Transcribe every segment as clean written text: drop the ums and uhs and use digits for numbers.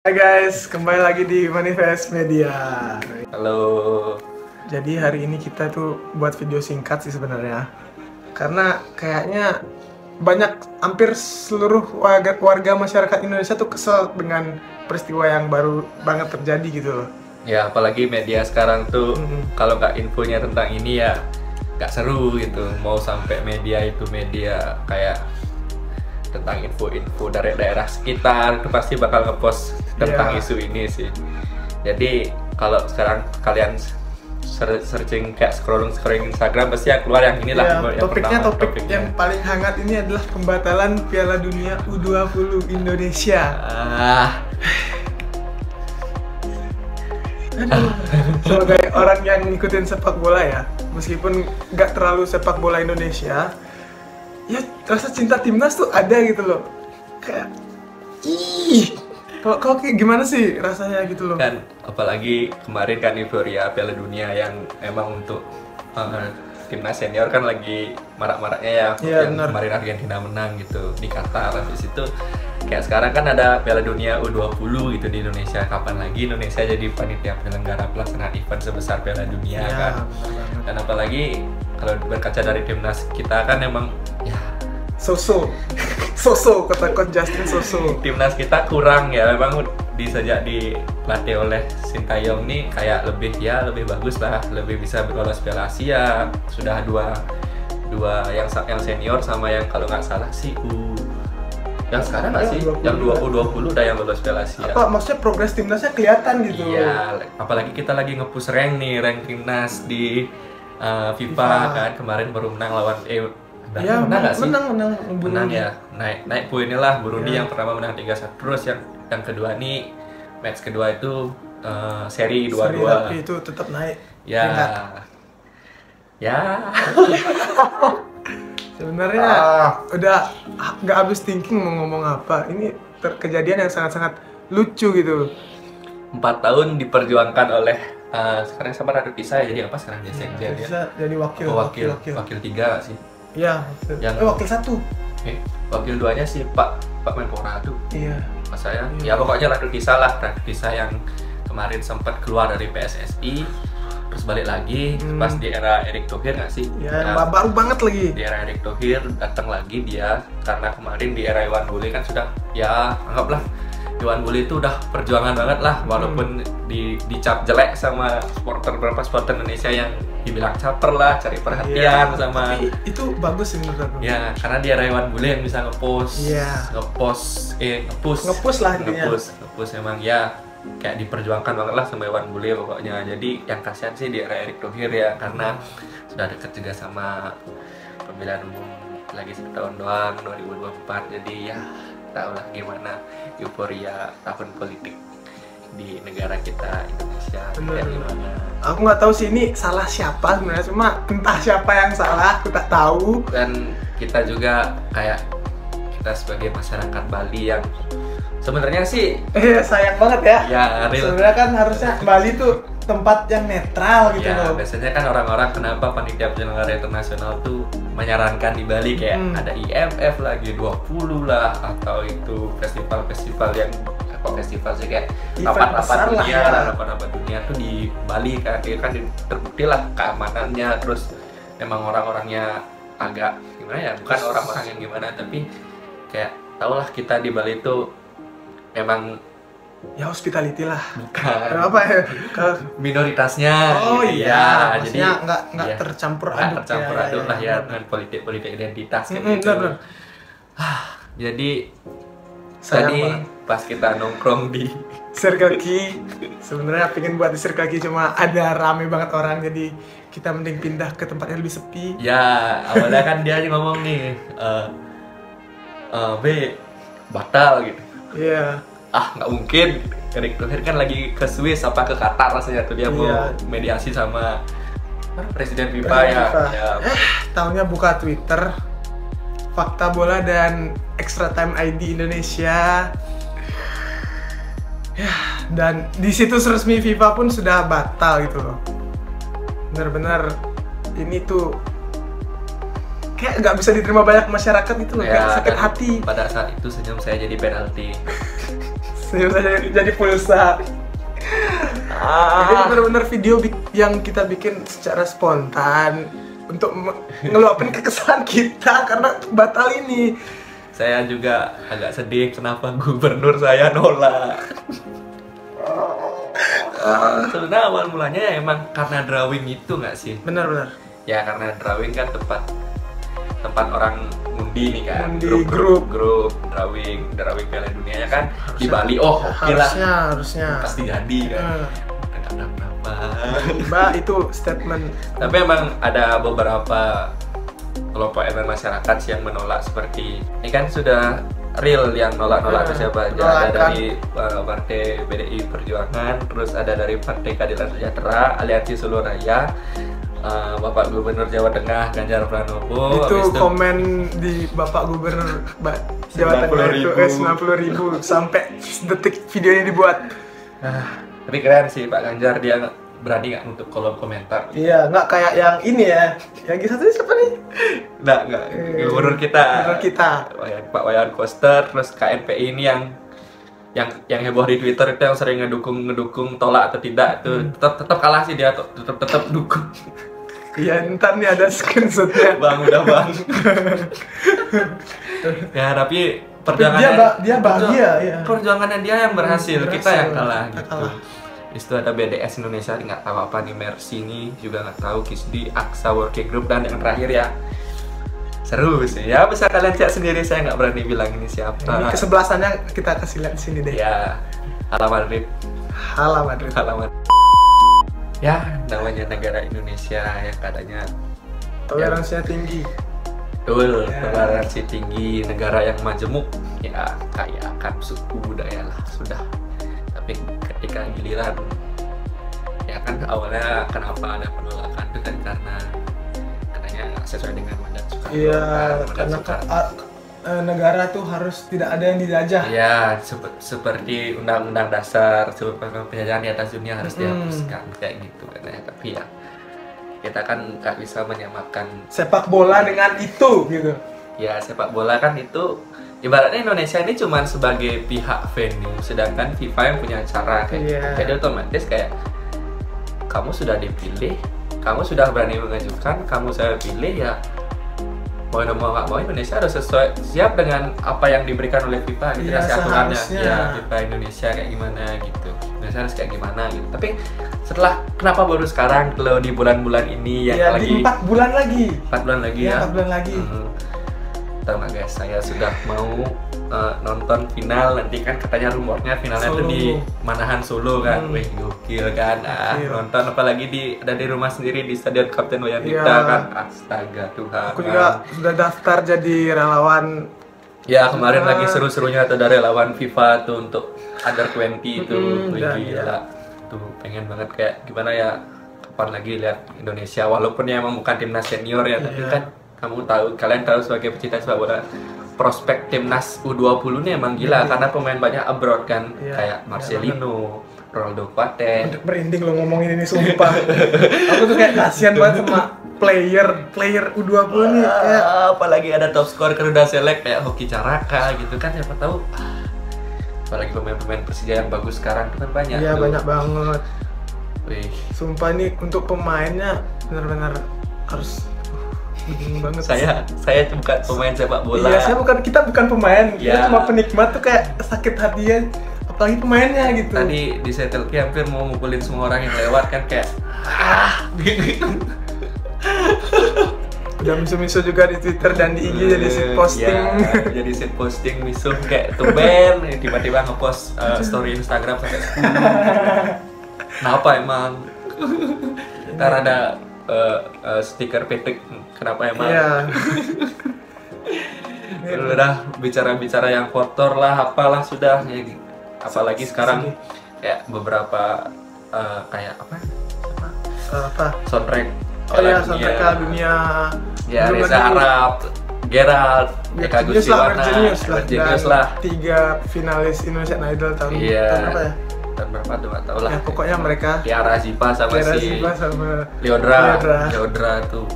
Hai guys, kembali lagi di Manifest Media. Halo. Jadi hari ini kita tuh buat video singkat sih sebenarnya. Karena kayaknya hampir seluruh warga masyarakat Indonesia tuh kesel dengan peristiwa yang baru banget terjadi gitu loh. Ya apalagi media sekarang tuh kalau nggak infonya tentang ini ya nggak seru gitu. Mau sampai media itu media kayak tentang info-info dari daerah sekitar itu pasti bakal ngepost tentang isu ini sih. Jadi kalau sekarang kalian searching kayak scrolling Instagram pasti yang keluar yang inilah. Topiknya yang paling hangat ini adalah pembatalan Piala Dunia U20 Indonesia. Sebagai orang yang ngikutin sepak bola ya, meskipun nggak terlalu sepak bola Indonesia, ya rasa cinta timnas tuh ada gitu loh. Kayak kalau kayak gimana sih rasanya gitu loh. Kan apalagi kemarin kan euforia Piala Dunia yang emang untuk timnas senior kan lagi marak-maraknya ya, yang bener. Kemarin Argentina menang gitu di Qatar. Habis itu kayak sekarang kan ada Piala Dunia U20 gitu di Indonesia. Kapan lagi Indonesia jadi panitia penyelenggara pelaksanaan event sebesar Piala Dunia kan. Dan apalagi kalau berkaca dari timnas kita kan emang ya Soso kata Coach Justin Soso. Timnas kita kurang ya, memang sejak dilatih oleh Sintayong nih kayak lebih bagus lah, lebih bisa lolos Piala Asia. Sudah dua yang senior sama yang kalau nggak salah sih yang sekarang nggak sih, yang U20 udah yang lolos Piala Asia. Apa maksudnya progres timnasnya kelihatan gitu? Iya, apalagi kita lagi nge-push rank timnas di FIFA kan, kemarin baru menang lawan ya, menang nggak sih? Menang ya, naik poinnya lah. Burundi yang pertama menang 3-1, terus yang kedua nih match kedua itu seri 2-2. Tapi itu tetap naik. Ya. Sebenarnya udah nggak habis thinking mau ngomong apa. Ini kejadian yang sangat-sangat lucu gitu. 4 tahun diperjuangkan oleh sekarang sama Radu Tisa ya, jadi apa sekarang dia sekjen ya? Jadi wakil 3 sih. Iya, wakil 1. Wakil 2-nya sih Pak Menpora tuh. Iya. Mas saya. Ya pokoknya Radu Tisa yang kemarin sempat keluar dari PSSI, terus balik lagi pas di era Erick Thohir nggak sih? Ya, baru banget lagi. Di era Erick Thohir datang lagi dia karena kemarin di era Iwan Bule kan sudah ya anggaplah Iwan Bule itu udah perjuangan banget lah, walaupun dicap jelek sama beberapa supporter Indonesia yang dibilang caper lah, cari perhatian sama. Tapi itu bagus sih menurut aku. Ya, karena di era Iwan Bule yang bisa ngepush emang ya kayak diperjuangkan banget lah sama Iwan Bule pokoknya. Jadi yang kasihan sih di era Erick Thohir ya, karena sudah dekat juga sama pemilihan umum lagi setahun doang 2024. Jadi ya tahulah gimana euforia tahun politik di negara kita Indonesia. Kayak gimana? Aku nggak tahu sih ini salah siapa sebenarnya, cuma entah siapa yang salah aku tak tahu. Dan kita juga kayak kita sebagai masyarakat Bali yang sebenarnya sih sayang banget ya. Ya real. Sebenarnya kan harusnya Bali tuh tempat yang netral gitu loh. Biasanya kan orang-orang kenapa panitia penyelenggara internasional tuh menyarankan di Bali kayak ada IMF lagi 20 lah, atau itu festival-festival yang festival sih kayak rapat-rapat dunia tuh di Bali kan terbukti lah keamanannya, terus memang orang-orangnya agak gimana ya, bukan orang-orang yang gimana, tapi kayak tahulah kita di Bali tuh memang ya hospitality lah. Bukan. Apa ya? Minoritasnya. Oh gitu, iya, jadi nggak tercampur aduk. Lah ya dengan politik identitas gitu. Benar. Jadi tadi pas kita nongkrong di Circle K, sebenarnya pengen buat di Circle K, cuma ada rame banget orang, jadi kita mending pindah ke tempat yang lebih sepi. Ya awalnya kan dia ngomong nih batal gitu. Iya. Nggak mungkin, Erick Thohir kan lagi ke Swiss apa ke Qatar rasanya tuh, dia mau mediasi sama Presiden FIFA ya. Tahunnya buka Twitter, Fakta Bola dan Extra Time ID Indonesia. Ya, dan di situs resmi FIFA pun sudah batal gitu loh. Bener-bener ini tuh kayak nggak bisa diterima banyak masyarakat gitu loh, kayak sakit hati. Pada saat itu senyum saya jadi penalti. Senyum saja jadi pulsa. Jadi benar-benar video yang kita bikin secara spontan untuk ngeluapin kekesalan kita karena batal ini. Saya juga agak sedih kenapa gubernur saya nolak. Sebenarnya awal mulanya ya emang karena drawing itu nggak sih? Benar-benar. Ya karena drawing kan tempat orang ngundi nih kan, Ngundi, grup drawing Piala Dunia ya kan di Bali. Oh oke lah, harusnya pasti jadi kan. Nggak berapa. Mbak itu statement. Tapi emang ada beberapa kelompok elemen masyarakat sih yang menolak, seperti ini kan sudah real yang nolak itu siapa aja. Ada dari Partai PDI Perjuangan, terus ada dari Partai Keadilan Sejahtera, Aliansi Solo Raya, Bapak Gubernur Jawa Tengah Ganjar Pranowo. Itu komen di Bapak Gubernur Jawa Tengah itu 90.000 sampai detik videonya dibuat. Tapi keren sih Pak Ganjar, dia berani nggak nutup kolom komentar. Iya, nggak kayak yang ini ya. Yang satunya siapa nih? Nggak. Gubernur kita. Pak Wayan Koster, terus KNPI ini yang heboh di Twitter itu, yang sering ngedukung tolak atau tidak itu tetap kalah sih dia, tetap dukung. Iya, ntar nih ada screenshotnya. Bang, udah bang. Ya tapi perjuangannya dia bahagia ya. Perjuangannya dia yang berhasil, kita yang kalah kita gitu. kalah. Di situ ada BDS Indonesia, nggak tahu apa nih, Mercy ini juga nggak tahu, KISDI, AXA Working Group, dan yang terakhir ya seru sih ya, bisa kalian cek sendiri, saya nggak berani bilang ini siapa. Ini kesebelasannya kita kasih lihat di sini deh. Ya, Hala Madrid. Ya, namanya negara Indonesia yang katanya toleransinya tinggi. Betul, toleransi tinggi, negara yang majemuk, ya kaya akan suku budaya lah, sudah. Tapi ketika giliran, ya kan awalnya kenapa ada penolakan itu kan karena katanya nggak sesuai dengan mandat Soekarno. Iya, karena negara tuh harus tidak ada yang dijajah. Iya, seperti Undang-Undang Dasar, penjajahan di atas dunia harus dihapuskan kayak gitu katanya. Tapi ya kita kan nggak bisa menyamakan sepak bola dengan itu gitu. Ya, sepak bola kan itu ibaratnya Indonesia ini cuma sebagai pihak venue, sedangkan FIFA yang punya acara kayak gitu. Jadi otomatis kayak kamu sudah dipilih, kamu sudah berani mengajukan, kamu saya pilih, ya mau nggak mau Indonesia harus siap dengan apa yang diberikan oleh FIFA gitu, kasih aturannya. Ya, FIFA Indonesia kayak gimana gitu, Indonesia harus kayak gimana gitu. Tapi setelah, kenapa baru sekarang kalau di bulan-bulan ini yang lagi di 4 bulan lagi. 4 bulan lagi ya. 4 bulan lagi. Tahu nggak guys, saya sudah mau nonton final, nanti kan katanya rumornya finalnya tuh di Manahan Solo kan. Wih, gokil kan. Nonton apalagi ada di rumah sendiri di Stadion Kapten Wayanita kan. Astaga Tuhan. Aku juga sudah daftar jadi relawan. Ya, kemarin lagi seru-serunya tuh ada relawan FIFA tuh untuk Under 20 itu. Wih, gila. Tuh pengen banget kayak gimana ya, kapan lagi lihat Indonesia, walaupun ya emang bukan timnas senior ya, tapi kan kalian tahu sebagai pecinta sepak bola, prospek timnas U20 nih emang gila karena pemain banyak abroad kan, kayak Marcelino, Ronaldo Kuaten. Merinding lo ngomongin ini sumpah. Aku tuh kayak kasihan banget sama player U20 nih, kayak apalagi ada top skor Garuda Select kayak Hoki Caraka gitu kan, siapa tahu. Apalagi pemain-pemain Persija yang bagus sekarang itu kan banyak. Iya, banyak banget. Wih, sumpah nih untuk pemainnya benar-benar harus banget. Saya bukan pemain sepak bola. Iya, kita bukan pemain. Kita cuma penikmat tuh, kayak sakit hatinya apalagi pemainnya gitu. Tadi di Settle hampir mau mukulin semua orang yang lewat kan, kayak udah miso-miso juga di Twitter dan di IG jadi shit posting. Ya, jadi shit posting miso kayak tumben tiba-tiba ngepost story Instagram sampai 10. Kenapa emang? Ntar ada stiker petik, kenapa emang? Iya. Udah bicara-bicara yang kotor lah, apalah sudah. Apalagi sekarang kayak beberapa kayak apa? Soundtrack. Soundtrack dunia. Ya, Reza Arab, Gerald, Eka Gustiwana, Genius lah. 3 finalis Indonesian Idol tahun berapa ya? Tahun berapa tuh nggak tahu lah. Ya, pokoknya mereka. Tiara Zipa sama Leodra tuh.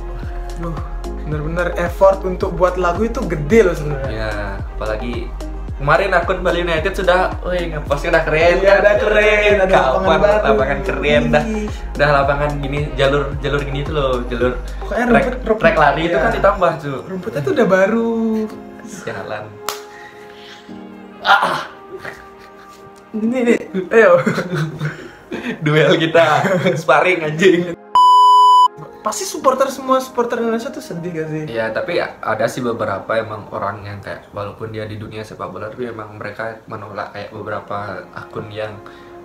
Bener-bener effort untuk buat lagu itu gede loh sebenarnya. Ya, apalagi Kemarin akun Bali United sudah, wih ngepostnya udah keren. Iya, udah keren, ada lapangan baru. Lapangan keren dah lapangan gini, jalur gini tuh loh, jalur track lari itu kan ditambah tuh. Rumputnya tuh udah baru. Jalan. Ini nih, ayo. Duel kita, sparring anjing. Pasti semua supporter Indonesia tuh sedih gak sih? Ya, tapi ada sih beberapa emang orang yang kayak walaupun dia di dunia sepak bola tapi emang mereka menolak, kayak beberapa akun yang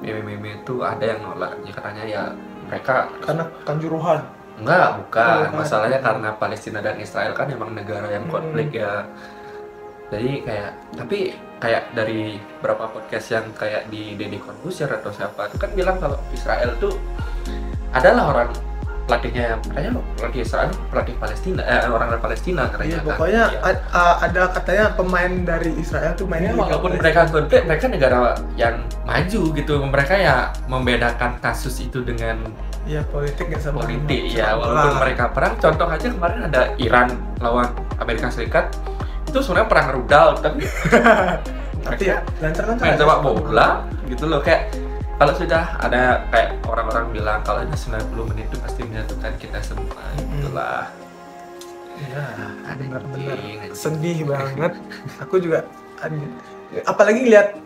meme-meme itu ada yang nolak. Ya katanya ya mereka karena kanjuruhan. Bukan. Masalahnya karena Palestina dan Israel kan emang negara yang konflik ya. Jadi tapi kayak dari beberapa podcast yang kayak di Deddy Corbuzier atau siapa itu kan bilang kalau Israel tuh adalah orang pelatihnya, katanya pelatih Israel, pelatih Palestina, orang dari Palestina katanya. Iya, pokoknya kan. Ada katanya pemain dari Israel tuh mainnya walaupun mereka konflik, mereka negara yang maju gitu. Mereka ya membedakan kasus itu dengan politik nggak sama politik ya, walaupun mereka perang. Contoh aja kemarin ada Iran lawan Amerika Serikat, itu sebenarnya perang rudal tapi ya lancar main sepak bola gitu loh. Kayak kalau sudah ada kayak orang-orang bilang kalau ada 90 menit itu pasti menyatukan kita semua, itulah. Iya, benar-benar sedih banget. Aku juga apalagi lihat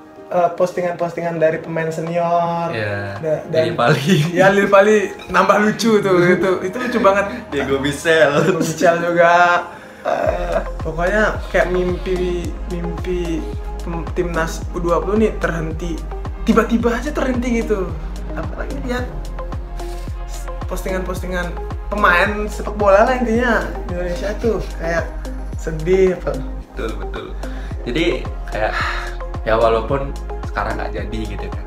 postingan-postingan dari pemain senior. Dari Bali. Ya, Lil Pali nambah lucu tuh itu lucu banget. Diego Michel juga. Pokoknya kayak mimpi timnas U20 nih terhenti. Tiba-tiba aja terhenti gitu. Apalagi lihat postingan-postingan pemain sepak bola lah intinya Indonesia tuh kayak sedih apa. Betul. Jadi kayak ya walaupun sekarang nggak jadi gitu kan.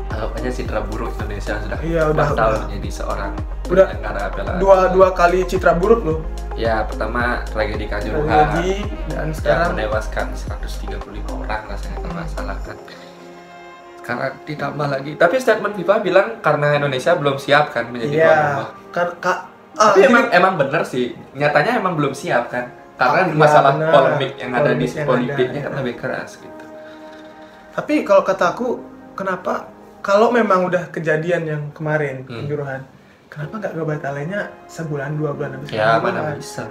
Anggapnya citra buruk Indonesia sudah batal menjadi seorang penyelenggara piala. Dua kali citra buruk loh. Ya, pertama tragedi Kanjuruhan dan sekarang menewaskan 135 orang rasanya masalah kan. Karena ditambah lagi, tapi statement FIFA bilang karena Indonesia belum siap kan menjadi tuan rumah. Tapi emang bener sih, nyatanya emang belum siap kan, karena masalah polemik yang ada di politiknya kan lebih keras gitu. Tapi kalau kataku, kenapa kalau memang udah kejadian yang kemarin Kanjuruhan, kenapa nggak ngebatalinnya sebulan 2 bulan habis? Ya mana bisa.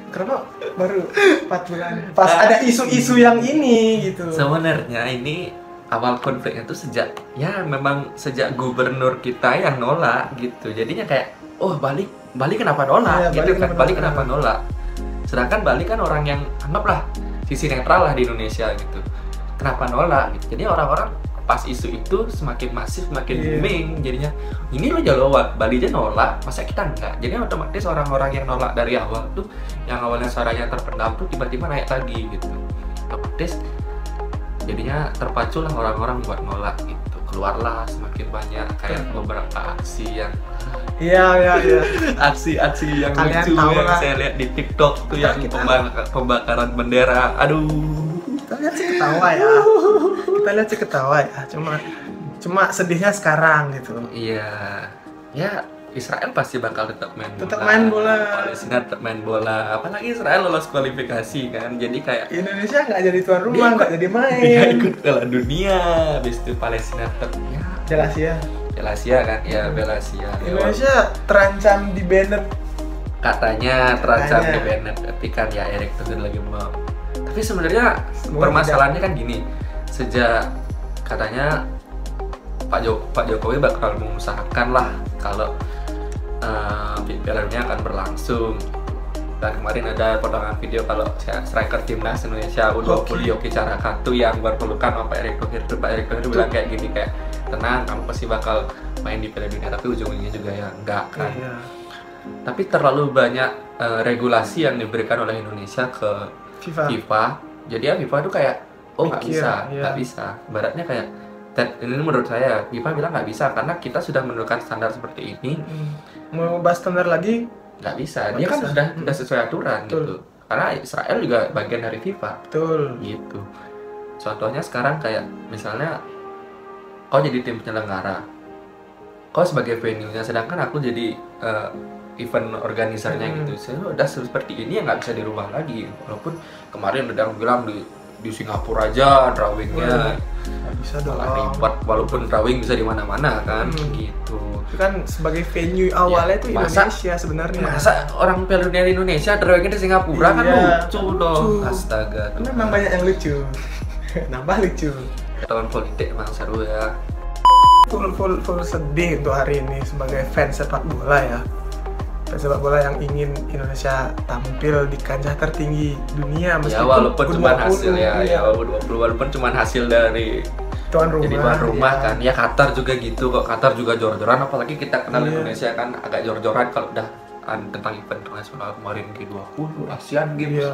Kenapa baru 4 bulan? Pas ada isu-isu yang ini gitu. Sebenarnya ini awal konfliknya tuh sejak gubernur kita yang nolak gitu. Jadinya kayak Bali kenapa nolak gitu kan. Bali kenapa nolak. Sedangkan Bali kan orang yang anggaplah sisi netral lah di Indonesia gitu. Kenapa nolak gitu. Jadi orang-orang pas isu itu semakin masif, semakin booming. Jadinya ini lo jalawat, Bali aja nolak, masa kita enggak. Jadi otomatis orang-orang yang nolak dari awal tuh, yang awalnya suaranya terpendam tuh tiba-tiba naik lagi gitu. Otomatis jadinya terpacu lah orang-orang buat nolak gitu. Keluarlah semakin banyak kayak beberapa aksi yang aksi yang lucu yang saya lihat di TikTok tuh yang pembakaran bendera. Aduh, kita lihat sih ketawa ya. Cuma sedihnya sekarang gitu. Iya. Ya, Israel pasti bakal tetap main bola. Palestina tetap main bola. Apalagi Israel lolos kualifikasi kan. Jadi kayak Indonesia nggak jadi tuan rumah, nggak jadi main. Dia ikut Piala Dunia. Habis itu Palestina tetap Piala Asia kan. Ya, Piala Asia. Indonesia terancam di banned. Katanya terancam di banned. Tapi kan ya Erick Thohir lagi mau. Tapi sebenarnya permasalahannya kan gini. Sejak katanya Pak Jokowi bakal mengusahakan lah kalau Piala Dunia akan berlangsung. Dan kemarin ada potongan video kalau striker timnas Indonesia U20 Yoki Carakatu yang berpelukan sama Pak Erick Thohir. Pak Erick Thohir bilang kayak gini, kayak tenang, kamu pasti bakal main di Piala Dunia, tapi ujung-ujungnya juga ya enggak kan. Tapi terlalu banyak regulasi yang diberikan oleh Indonesia ke FIFA. Jadi ya FIFA tuh kayak nggak bisa. Baratnya kayak ini menurut saya FIFA bilang nggak bisa karena kita sudah menentukan standar seperti ini. Mau bahas standar lagi nggak bisa. Dia kan sudah sesuai aturan. Betul. Gitu. Karena Israel juga bagian dari FIFA. Betul. Gitu. Contohnya sekarang kayak misalnya kau jadi tim penyelenggara, kau sebagai venue-nya, sedangkan aku jadi event organisernya gitu. Saya udah seperti ini ya nggak bisa dirubah lagi. Walaupun kemarin udah bilang di Singapura aja drawingnya nggak bisa dong. malah ribet, walaupun drawing bisa di mana-mana kan gitu. Itu kan sebagai venue awalnya itu Indonesia sebenarnya. Masa orang Piala Dunia di Indonesia drawingnya di Singapura kan lucu dong. Lucu. Astaga. Memang banyak yang lucu. Nambah lucu. Tahun politik emang seru ya. Full sedih untuk hari ini sebagai fans sepak bola ya. Fans sepak bola yang ingin Indonesia tampil di kancah tertinggi dunia Ya walaupun cuma hasil iya. walaupun cuma hasil dari tuan rumah. jadi tuan rumah iya. kan. Ya Qatar juga gitu kok. Qatar juga jor-joran, apalagi kita kenal Iya. Indonesia kan agak jor-joran kalau udah tentang event internasional kemarin G20, Asian Games. Iya.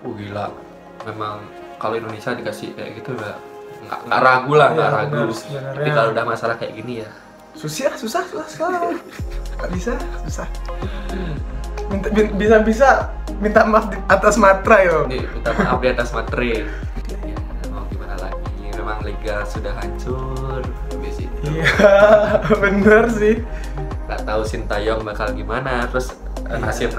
Gila. Memang kalau Indonesia dikasih kayak gitu udah nggak ragu lah, nggak Iya, ragu. benar, sebenarnya. Tapi kalau udah masalah kayak gini ya susah sekali. Nggak bisa, susah. Bisa minta maaf di atas matra yo. ini minta maaf di atas materi. Ya, mau gimana lagi, memang liga sudah hancur habis itu. Iya, bener sih. Nggak tahu Sintayong bakal gimana, terus nasib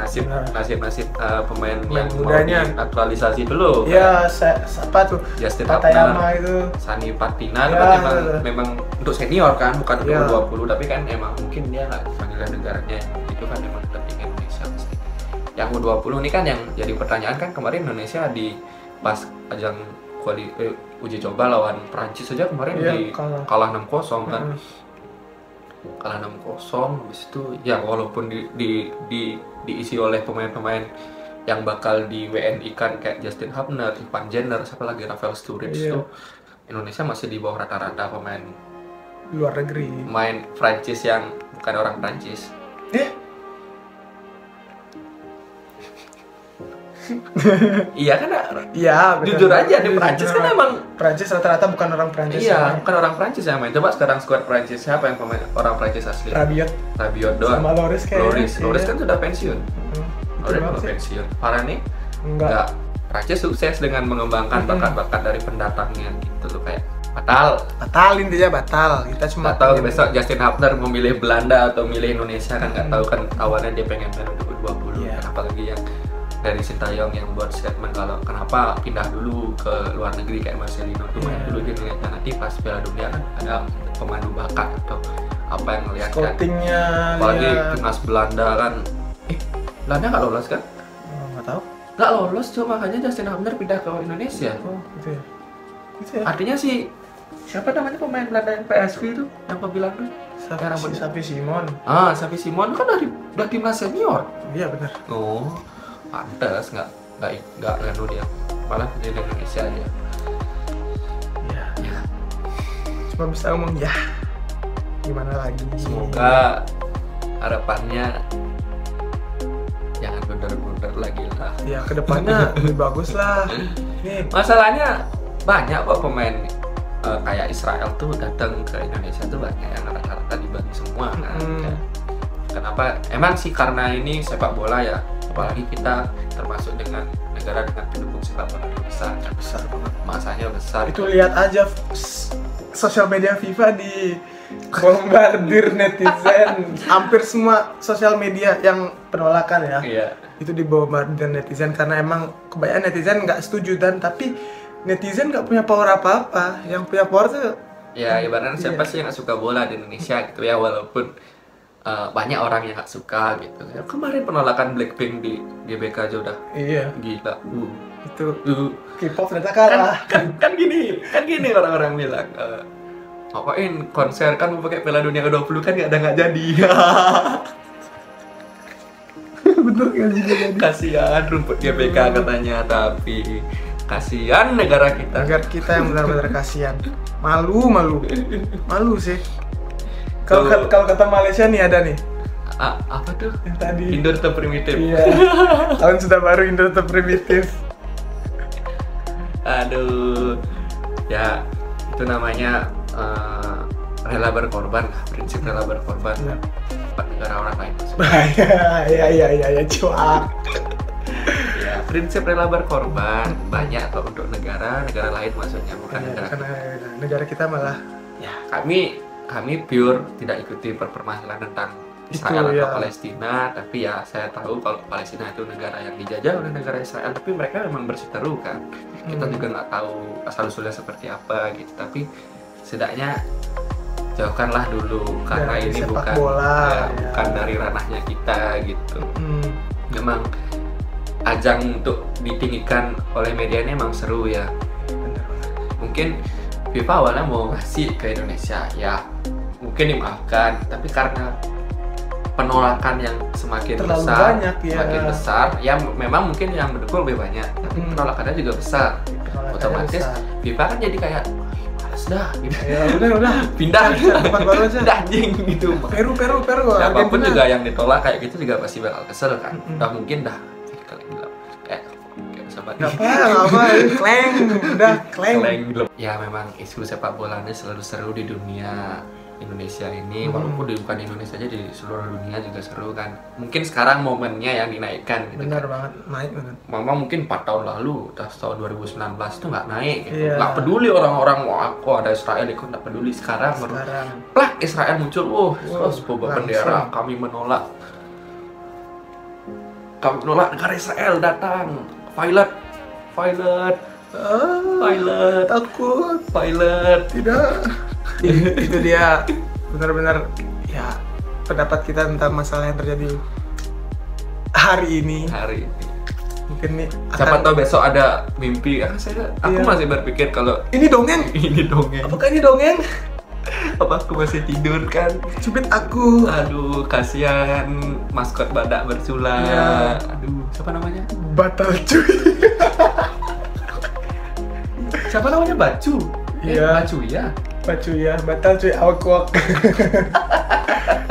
pemain yang mau mudanya. diaktualisasi dulu Iya, kan? siapa tuh? Justin Patayama itu. Sani Patina Ya, kan betul. memang untuk senior kan, bukan untuk Ya. 20, tapi kan emang mungkin dia nggak panggilan negaranya itu kan emang tetap ingin Indonesia pasti. Yang U20 ini kan yang jadi pertanyaan kan, kemarin Indonesia di pas ajang uji coba lawan Prancis saja kemarin Iya, kalah 6-0 kan. Mm. Kalah 6-0, habis itu ya walaupun diisi oleh pemain-pemain yang bakal di WNI kan kayak Justin Hubner, Ivan Jenner, siapa lagi Rafael Sturridge Iya. tuh, Indonesia masih di bawah rata-rata pemain Luar negeri. Prancis yang bukan orang Prancis. Iya kan, Iya, bener. jujur aja di Prancis kan emang Prancis rata-rata bukan orang Prancis. iya, bukan orang Prancis yang main. Coba sekarang skuad Prancis siapa yang pemain orang Prancis asli? Rabiot doang. sama Loris kayaknya. Loris kan sudah pensiun. Itu Loris doang udah sih. pensiun. Varane Enggak. enggak. Prancis sukses dengan mengembangkan bakat-bakat dari pendatangnya gitu loh, kayak Batal intinya batal. Kita cuma nggak tahu besok Justin Hubner memilih Belanda atau milih Indonesia kan nggak tahu kan, awalnya dia pengen main untuk U20 Iya. kan, apalagi yang dari Sintayong yang buat statement kalau kenapa pindah dulu ke luar negeri kayak Marcelino tuh main Iya. dulu di Indonesia, nanti pas Piala Dunia kan ada pemandu bakat atau apa yang ngelihat kan, scoutingnya. apalagi lihat. timnas Belanda kan, Belanda nggak lolos kan, Oh, nggak tahu. nggak lolos cuma makanya Justin Hubner pindah ke Indonesia. Oh, gitu ya. Gitu ya. Artinya sih siapa namanya pemain Belanda yang PSV itu yang kau bilang tuh? Sapi Simon. Xavi Simon kan udah timnas senior. Iya benar. Oh, pantas nggak nganu dia, malah di Indonesia aja. Iya. Cuma bisa ngomong ya. Gimana lagi? Semoga harapannya jangan blunder lagi lah. Ya kedepannya lebih bagus lah. Nih. Masalahnya banyak kok pemain kayak Israel tuh datang ke Indonesia tuh banyak yang rata-rata dibagi semua kan. Kayak, kenapa? Emang sih karena ini sepak bola ya, apalagi kita termasuk dengan negara dengan pendukung sepak bola yang besar kan. Besar banget. Masanya besar. Itu lihat aja sosial media FIFA di bombardir netizen. Hampir semua sosial media yang penolakan ya. Iya. Itu di bombardir netizen karena emang kebanyakan netizen nggak setuju, dan tapi netizen nggak punya power apa-apa. Yang punya power tuh Ya ibaratnya siapa Iya. sih yang nggak suka bola di Indonesia gitu ya, walaupun banyak orang yang nggak suka gitu. Ya, kemarin penolakan Blackpink di GBK aja udah iya gila. itu Uh. K-pop ternyata kalah. kan gini orang-orang bilang ngapain konser kan mau pakai Piala Dunia ke-20 kan nggak jadi. Bener kan juga jadi. Kasihan rumput GBK katanya, tapi kasihan negara kita. Agar kita yang benar-benar kasihan. Malu sih. Kalau kata Malaysia nih ada nih Apa tuh? yang tadi. Indo tetap primitif. Iya. Tahun sudah baru Indo tetap primitif. Aduh, ya itu namanya rela berkorban lah, prinsip rela berkorban Iya. buat negara orang lain. Iya, cuak. Ya, prinsip rela berkorban banyak kok untuk negara lain maksudnya, bukan negara Karena kita. negara kita malah Ya, kami pure tidak ikuti permasalahan tentang Israel Itu, atau ya. Palestina, tapi ya saya tahu kalau Palestina itu negara yang dijajah oleh negara Israel, tapi mereka memang berseteru kan. Kita juga nggak tahu asal usulnya seperti apa gitu, tapi setidaknya jauhkanlah dulu karena Dari ini sepak bukan bola, ya. bukan dari ranahnya kita gitu. Hmm, Memang ajang untuk ditinggikan oleh media ini emang seru ya. bener. Mungkin FIFA awalnya mau ngasih ke Indonesia ya, mungkin dimaafkan, tapi karena penolakan yang semakin Terlalu besar, banyak, ya. semakin besar, ya memang mungkin yang mendukung lebih banyak, tapi Hmm. penolakannya juga besar. Penolakannya Otomatis besar. FIFA kan jadi kayak males dah gitu. Ya udah Pindah Kita tempat baru aja. Pindah anjing gitu. Peru Siapapun Argentina. juga yang ditolak kayak gitu juga pasti bakal kesel kan. Mm-mm. Udah mungkin dah kali bilang kayak sahabat Nggak apa, kleng, udah kleng. Ya memang isu sepak bolanya selalu seru di dunia Indonesia ini, walaupun bukan di Indonesia aja, di seluruh dunia juga seru kan. Mungkin sekarang momennya yang dinaikkan gitu Benar kan. banget, naik banget. Memang mungkin 4 tahun lalu, tahun 2019 itu nggak naik gitu. Iya. Nggak peduli orang-orang mau aku ada Israel ikut, nggak peduli. Sekarang baru Sekarang plak Israel muncul, Wow, bawa langsung. bendera, kami menolak negara Israel datang, pilot, takut. pilot. Tidak. Itu dia benar-benar ya pendapat kita tentang masalah yang terjadi hari ini. Hari ini. Mungkin nih Siapa akan- tahu besok ada mimpi. Aku Iya. masih berpikir kalau ini dongeng. ini dongeng. Apakah ini dongeng? Apa aku masih tidur kan? Cubit aku. Aduh, kasihan maskot badak bersula. Iya. Aduh, siapa namanya? Batal cuy. Siapa namanya? Bacu. Iya. Bacu ya. Bacu ya, batal cuy, awkward.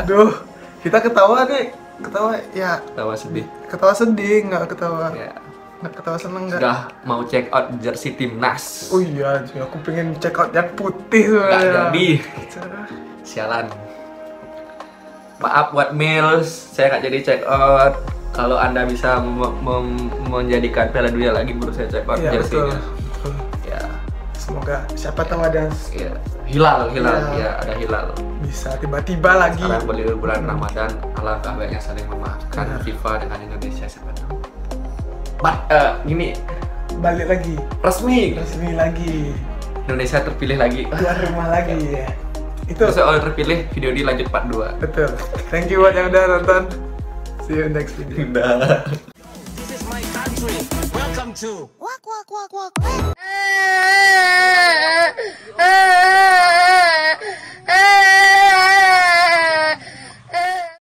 Duh, kita ketawa nih, ketawa ya, Tawa sedih. ketawa sedih, nggak ketawa, Ya. nggak ketawa seneng nggak. Sudah mau check out jersey timnas. Oh iya, cuy, aku pengen check out yang putih Nggak sebenarnya. jadi. Sialan. Maaf buat Mills, saya nggak jadi check out. Kalau Anda bisa menjadikan Piala Dunia lagi, baru saya check out Iya betul, jersey-nya. betul. Ya, Semoga siapa tahu ada ya. Hilal, Iya. ya ada hilal. bisa tiba-tiba lagi. Sekarang beli bulan Ramadan, alangkah baiknya saling memaafkan Benar. FIFA dengan Indonesia siapa tahu. Gini Balik lagi, resmi resmi lagi, Indonesia terpilih lagi. keluar rumah lagi ya. Itu Terus kalau terpilih video ini lanjut part 2. betul. Thank you buat yang udah nonton. See you next video. Udah. This is my country. Welcome to Quack, quack, quack, quack.